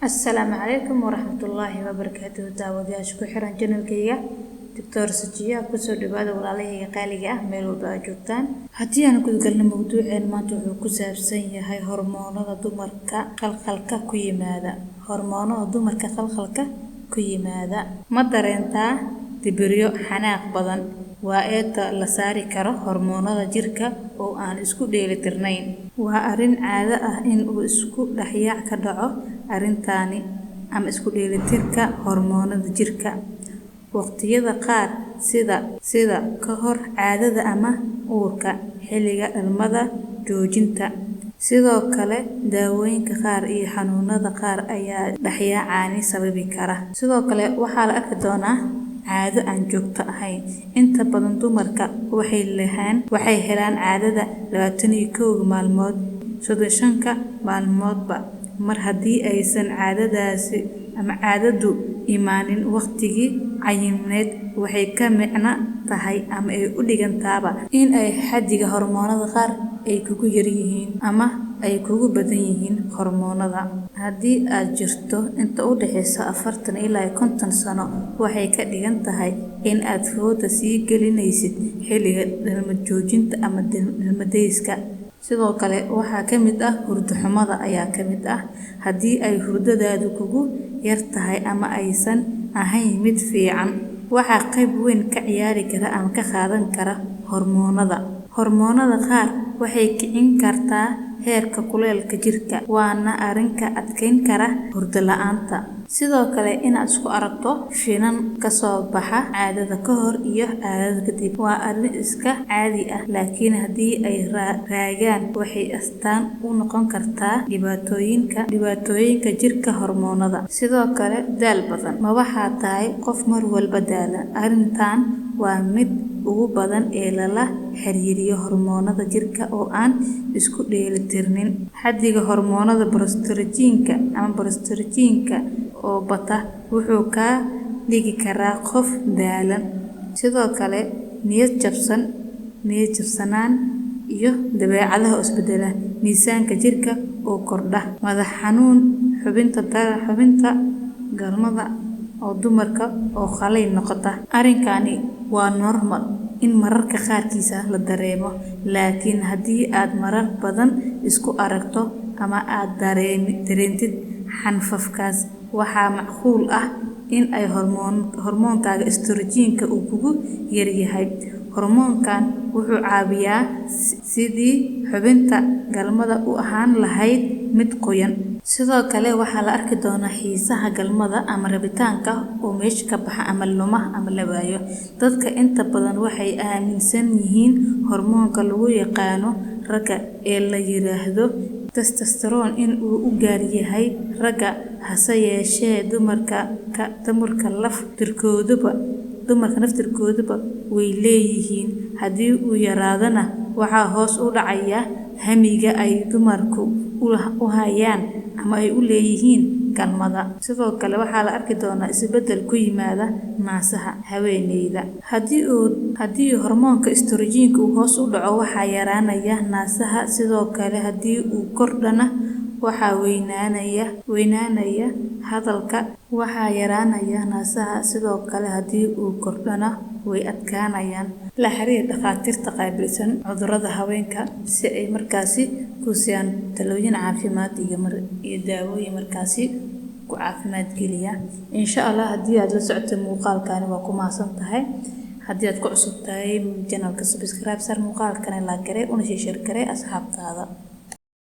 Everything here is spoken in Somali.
السلام عليكم ورحمة الله وبركاته. داودياش ku xiran channelkayga Dr. Sajiya kusoo dhawaada walaalahayga qaaliga ah meel walba aad joogtaan. Haddii aan guda galno mawduuceen maanta wuxuu ku saabsan yahay hormoonada dumarka qalqalka ku yimaada. Hormoonada dumarka qalqalka ku yimaada ma dareentaa dibiryo xanaaq badan waa eeta la saari karo hormoonada jirka oo aan isku dheelitirnayn. Waa arrin caado ah in uu isku dhaxyaac ka dhaco arrintaani ama isku dheelitirka hormoonada jirka waqtiyada qaar sida ka hor caadada ama uurka xilliga dhalmada joojinta. Sidoo kale daawooyinka qaar iyo xanuunada qaar ayaa dhaxyaacaani sababi kara. Sidoo kale waxaa la arki doonaa caado aan joogto ahayn. Inta badan dumarka waxay helaan caadada 21 maalmood 35 maalmoodba mar haddii aysan caadadaasi ama caadadu imaanin waqtigii cayimneed waxay ka micno tahay ama ay u dhigantaaba in ay xaddiga hormoonada qaar ay kugu yar yihiin ama ay kugu badan yihiin hormoonada. Haddii aad jirto inta u dhaxaysa 40 ilaa 50 sano waxay ka dhigan tahay in aad fooda sii gelinaysid xilliga dhalmad joojinta ama dhalmadayska. Sidoo kale waxaa ka mid ah hurdo xumada ayaa ka mid ah. Haddii ay hurdadaadu kugu yar tahay ama aysan ahayn mid fiican waxaa qayb weyn ka ciyaari kara ama ka qaadan kara hormoonada. Hormoonada qaar waxay kicin kartaa heerka kuleylka jirka waana arrinka adkeyn kara hurdo la'aanta. Sidoo kale inaad isku aragto finan ka soo baxa caadada ka hor iyo caadada kadib waa arrin iska caadi ah laakiin haddii ay raagaan waxay astaan u noqon kartaa dhibaatooyinka jirka hormoonada. Sidoo kale daal badan ma waxaa tahay qof mar walba daala. Arrintan waa mid ugu badan ee lala xiriiriyo hormoonada jirka oo aan isku dheelitirnin. Xaddiga hormoonada estrogen-ka oo bata wuxuu ka dhigi karaa qof daalan. Sidoo kale niyad jabsanaan iyo dabeecadaha isbedela. Miisaanka jirka oo kordha, madax xanuun, xubinta galmada oo dumarka oo qalay noqota. Arrinkani waa normal in mararka qaarkiisa la dareemo laakiin haddii aad marar badan isku aragto ama aad dareentid xanfafkaas waxaa macquul ah in ay hormoonkaaga estrogen-ka uu kugu yar yahay. Hormoonkan wuxuu caawiyaa sidii xubinta galmada u ahaan lahayd mid qoyan. Sidoo kale waxaa la arki doonaa xiisaha galmada ama rabitaanka oo meesha ka baxa ama luma ama la waayo. Dadka inta badan waxay aaminsan yihiin hormoonka lagu yaqaano ragga ee la yiraahdo testosterone in uu u gaar yahay ragga hase yeeshee dumarka naftirkooduba way leeyihiin. Haddii uu yaraadana waxaa hoos u dhacaya hamiga ay dumarku u hayaan ama ay u leeyihiin galmada. Sidoo kale waxaa la arki doonaa isbeddel ku yimaada naasaha haweeneyda. Haddii hormoonka estrogen-ka uu hoos u dhaco waxaa yaraanaya naasaha. Sidoo kale haddii uu kordhana waxaa weynaanaya hadalka waxaa yaraanaya naasaha. Sidoo kale haddii uu kordhana way adkaanayaan. La xiriir dhakhaatiirta qaabilsan cudurrada haweenka si ay markaasi ku siiyaan talooyin caafimaad iyo daawooyin markaasi ku caafimaad geliya. Insha Allah haddii aad la socoto muuqaalkani waa ku mahadsan tahay. Haddii aad ku cusub tahay channelka subscribe sar muuqaalkani la garay una share garay asxaabtaada.